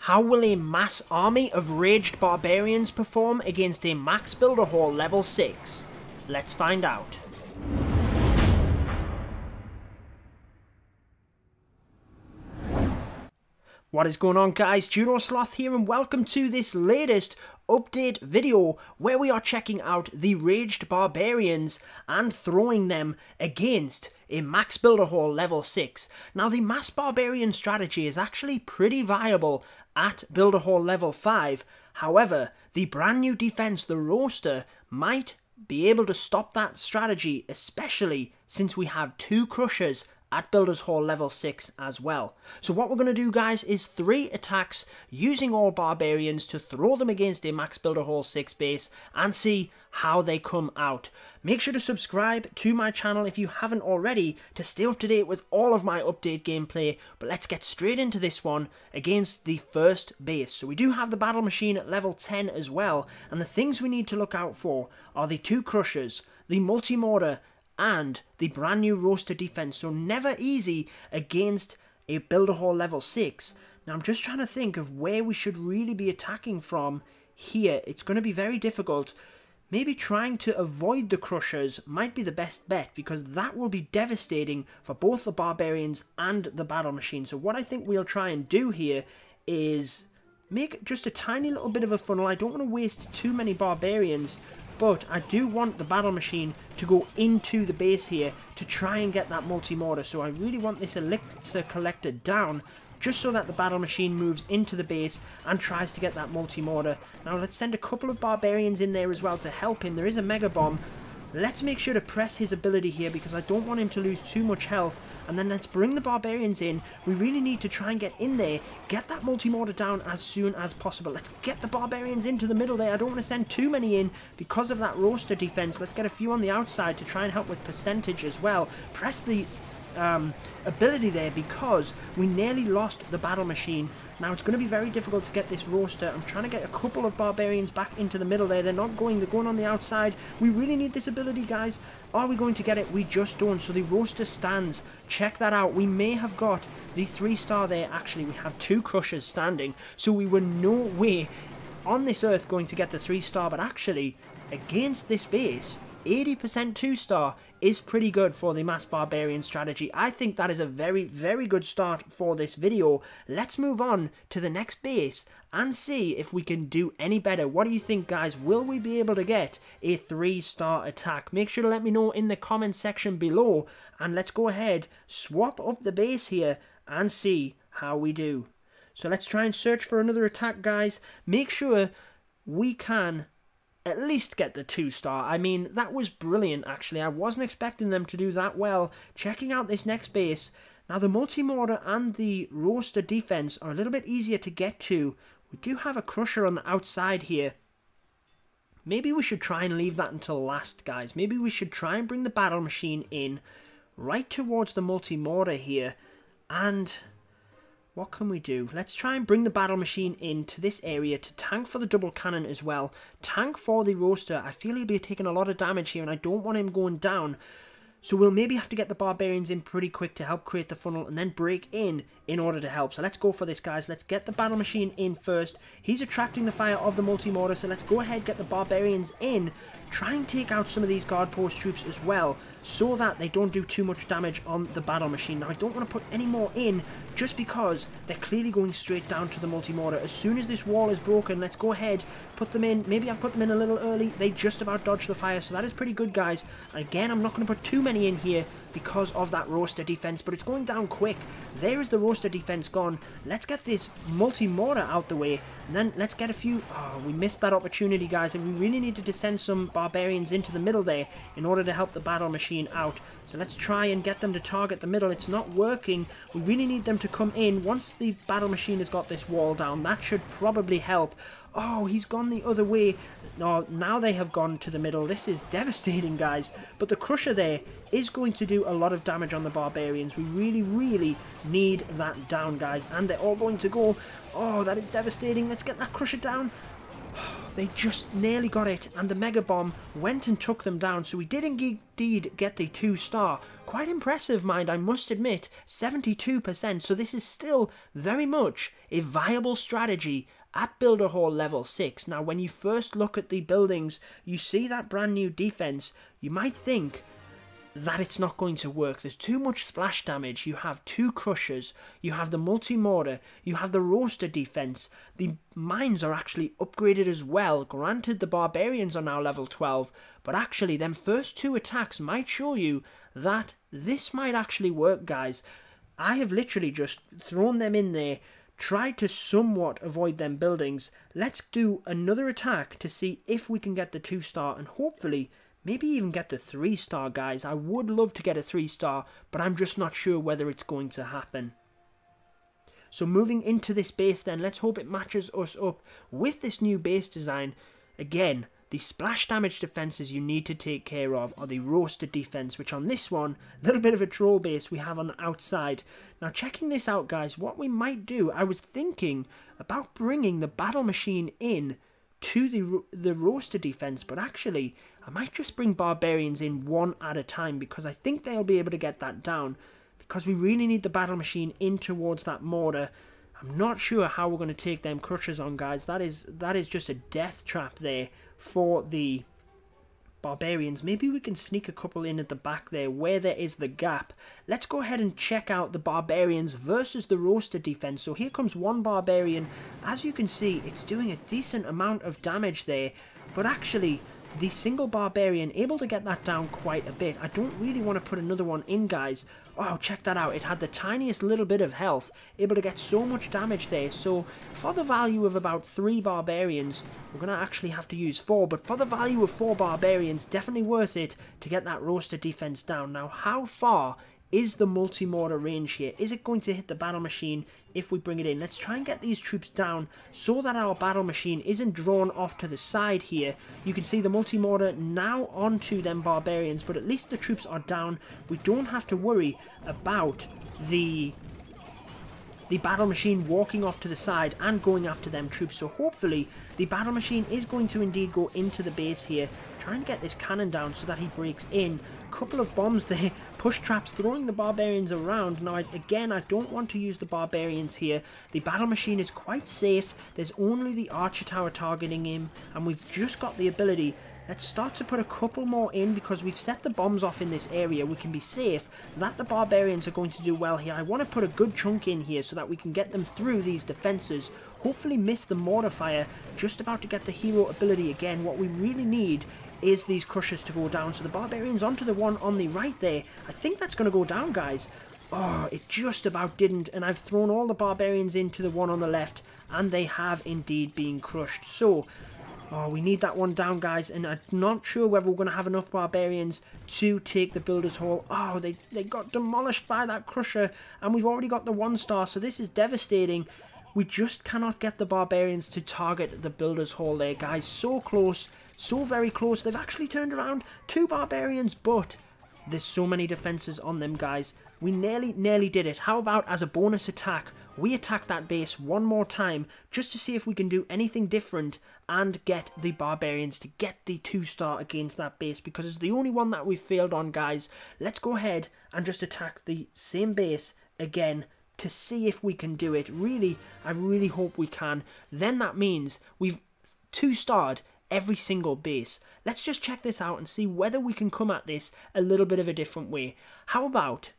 How will a mass army of Raged Barbarians perform against a Max Builder Hall level 6? Let's find out. What is going on, guys? Judo Sloth here, and welcome to this latest update video where we are checking out the Raged Barbarians and throwing them against a Max Builder Hall level 6. Now, the Mass Barbarian strategy is actually pretty viable at Builder Hall level 5. However, the brand new defense, the Roaster, might be able to stop that strategy, especially since we have two Crushers at Builders Hall level 6 as well. So what we're going to do, guys, is 3 attacks using all Barbarians to throw them against a Max Builder Hall 6 base and see how they come out. Make sure to subscribe to my channel if you haven't already to stay up to date with all of my update gameplay. But let's get straight into this one against the first base. So we do have the battle machine at level 10 as well, and the things we need to look out for are the 2 Crushers, the Multi Mortar, and the brand new Roaster defense. So never easy against a Builder Hall level 6. Now I'm just trying to think of where we should really be attacking from here. It's going to be very difficult. Maybe trying to avoid the Crushers might be the best bet, because that will be devastating for both the Barbarians and the battle machine. So what I think we'll try and do here is make just a tiny little bit of a funnel. I don't want to waste too many Barbarians, but I do want the battle machine to go into the base here to try and get that multi-mortar. So I really want this elixir collector down, just so that the battle machine moves into the base and tries to get that multi-mortar. Now let's send a couple of Barbarians in there as well to help him. There is a Mega Bomb. Let's make sure to press his ability here, because I don't want him to lose too much health. And then let's bring the Barbarians in. We really need to try and get in there, get that multi-mortar down as soon as possible. Let's get the Barbarians into the middle there. I don't want to send too many in because of that Roaster defense. Let's get a few on the outside to try and help with percentage as well. Press the ability there, because we nearly lost the battle machine. Now it's going to be very difficult to get this Roaster. I'm trying to get a couple of Barbarians back into the middle there. They're not going, they're going on the outside. We really need this ability, guys. Are we going to get it? We just don't. So the Roaster stands. Check that out. We may have got the 3-star there. Actually, we have 2 Crushers standing. So we were no way on this earth going to get the 3-star. But actually, against this base, 80% 2-star is pretty good for the Mass Barbarian strategy. I think that is a very, very good start for this video. Let's move on to the next base and see if we can do any better. What do you think, guys? Will we be able to get a 3-star attack? Make sure to let me know in the comment section below, and let's go ahead, swap up the base here and see how we do. So let's try and search for another attack, guys. Make sure we can at least get the 2-star. I mean, that was brilliant, actually. I wasn't expecting them to do that well. Checking out this next base. Now, the Multi-Mortar and the Roaster defense are a little bit easier to get to. We do have a Crusher on the outside here. Maybe we should try and leave that until last, guys. Maybe we should try and bring the battle machine in right towards the Multi-Mortar here. And what can we do? Let's try and bring the battle machine into this area to tank for the double cannon as well. Tank for the Roaster. I feel he'll be taking a lot of damage here, and I don't want him going down. So we'll maybe have to get the Barbarians in pretty quick to help create the funnel, and then break in order to help. So let's go for this, guys. Let's get the battle machine in first. He's attracting the fire of the Multi-Mortar, so let's go ahead, get the Barbarians in. Try and take out some of these guard post troops as well, so that they don't do too much damage on the battle machine. Now, I don't want to put any more in, just because they're clearly going straight down to the Multi-Mortar. As soon as this wall is broken, let's go ahead, put them in. Maybe I've put them in a little early. They just about dodged the fire, so that is pretty good, guys. And again, I'm not going to put too many in here because of that Roaster defense, but it's going down quick. There is the Roaster defense gone. Let's get this Multi-Mortar out the way, and then let's get a few. Oh, we missed that opportunity, guys, and we really needed to send some Barbarians into the middle there in order to help the battle machine out. So let's try and get them to target the middle. It's not working. We really need them to come in. Once the battle machine has got this wall down, that should probably help. Oh, he's gone the other way. No, now they have gone to the middle. This is devastating, guys. But the Crusher there is going to do a lot of damage on the Barbarians. We really, really need that down, guys. And they're all going to go. Oh, that is devastating. Let's get that Crusher down. they just nearly got it, and the Mega Bomb went and took them down. So we did indeed get the 2-star. Quite impressive, mind, I must admit, 72%. So this is still very much a viable strategy at Builder Hall level 6. Now, when you first look at the buildings, you see that brand new defense, you might think that it's not going to work. There's too much splash damage. You have 2 crushers, you have the Multi Mortar, you have the roaster defense. The mines are actually upgraded as well. Granted, the barbarians are now level 12, but actually them first 2 attacks might show you that this might actually work, guys. I have literally just thrown them in there, tried to somewhat avoid them buildings. Let's do another attack to see if we can get the 2-star and hopefully maybe even get the 3-star, guys. I would love to get a 3-star, but I'm just not sure whether it's going to happen. So moving into this base then, let's hope it matches us up with this new base design. Again, the splash damage defenses you need to take care of are the roasted defense, which on this one, a little bit of a troll base we have on the outside. Now checking this out, guys, what we might do, I was thinking about bringing the battle machine in to the roaster defense, but actually I might just bring barbarians in one at a time because I think they'll be able to get that down, because we really need the battle machine in towards that mortar. I'm not sure how we're going to take them crushers on, guys. That is just a death trap there for the barbarians. Maybe we can sneak a couple in at the back there where there is the gap. Let's go ahead and check out the barbarians versus the roaster defense. So here comes one barbarian. As you can see, it's doing a decent amount of damage there, but actually the single barbarian able to get that down quite a bit. I don't really want to put another one in, guys. Oh, check that out. It had the tiniest little bit of health, able to get so much damage there. So for the value of about 3 barbarians, we're going to actually have to use 4. But for the value of 4 barbarians, definitely worth it to get that roaster defense down. Now, how far is the Multi Mortar range here? Is it going to hit the battle machine if we bring it in? Let's try and get these troops down so that our battle machine isn't drawn off to the side here. You can see the Multi Mortar now onto them barbarians, but at least the troops are down. We don't have to worry about the battle machine walking off to the side and going after them troops. So hopefully the battle machine is going to indeed go into the base here, trying to get this cannon down so that he breaks in. Couple of bombs there, push traps, throwing the barbarians around. Now again, I don't want to use the barbarians here. The battle machine is quite safe. There's only the archer tower targeting him, and we've just got the ability. Let's start to put a couple more in because we've set the bombs off in this area. We can be safe that the barbarians are going to do well here. I want to put a good chunk in here so that we can get them through these defenses. Hopefully miss the mortar fire. Just about to get the hero ability again. What we really need is these crushers to go down. So the barbarians onto the one on the right there. I think that's going to go down, guys. Oh, it just about didn't, and I've thrown all the barbarians into the one on the left, and they have indeed been crushed. So oh, we need that one down, guys, and I'm not sure whether we're going to have enough barbarians to take the Builder's Hall. Oh, they got demolished by that crusher, and we've already got the 1-star, so this is devastating. We just cannot get the barbarians to target the Builder's Hall there, guys. So close, so very close. They've actually turned around 2 barbarians, but there's so many defenses on them, guys. We nearly did it. How about as a bonus attack, we attack that base one more time just to see if we can do anything different and get the barbarians to get the 2-star against that base, because it's the only one that we've failed on, guys. Let's go ahead and just attack the same base again to see if we can do it. Really, I really hope we can. Then that means we've 2-starred every single base. Let's just check this out and see whether we can come at this a little bit of a different way. How about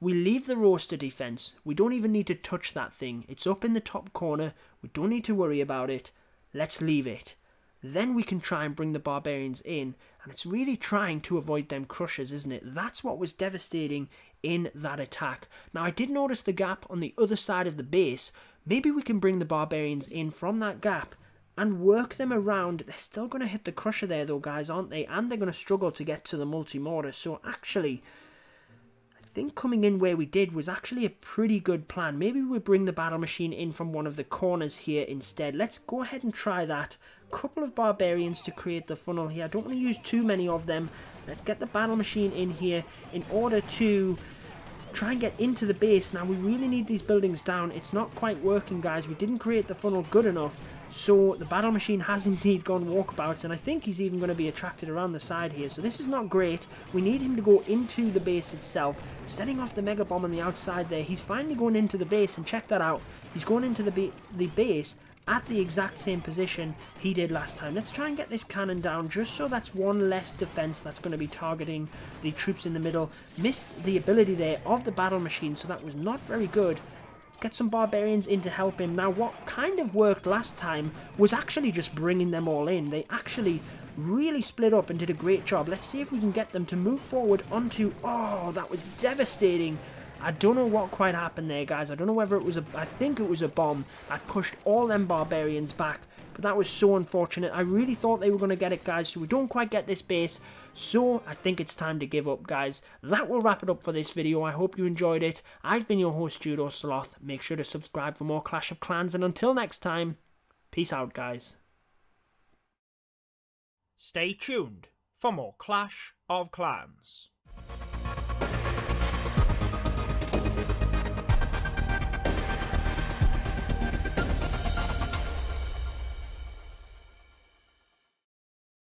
we leave the roaster defense? We don't even need to touch that thing. It's up in the top corner. We don't need to worry about it. Let's leave it. Then we can try and bring the barbarians in, and it's really trying to avoid them crushers, isn't it? That's what was devastating in that attack. Now, I did notice the gap on the other side of the base. Maybe we can bring the barbarians in from that gap and work them around. They're still going to hit the crusher there though, guys, aren't they? And they're going to struggle to get to the Multi Mortar. So actually, I think coming in where we did was actually a pretty good plan. Maybe we bring the battle machine in from one of the corners here instead. Let's go ahead and try that. Couple of barbarians to create the funnel here. I don't want to use too many of them. Let's get the battle machine in here in order to try and get into the base. Now we really need these buildings down. It's not quite working, guys. We didn't create the funnel good enough. So the battle machine has indeed gone walkabouts, and I think he's even going to be attracted around the side here. So this is not great. We need him to go into the base itself, setting off the mega bomb on the outside there. He's finally going into the base, and check that out. He's going into the base at the exact same position he did last time. Let's try and get this cannon down, just so that's one less defense that's going to be targeting the troops in the middle. Missed the ability there of the battle machine, so that was not very good. Get some barbarians in to help him. Now what kind of worked last time was actually just bringing them all in. They actually really split up and did a great job. Let's see if we can get them to move forward onto... Oh, that was devastating. I don't know what quite happened there, guys. I don't know whether it was a... I think it was a bomb that pushed all them barbarians back. But that was so unfortunate. I really thought they were going to get it, guys. So we don't quite get this base. So I think it's time to give up, guys. That will wrap it up for this video. I hope you enjoyed it. I've been your host, Judo Sloth. Make sure to subscribe for more Clash of Clans. And until next time, peace out, guys. Stay tuned for more Clash of Clans.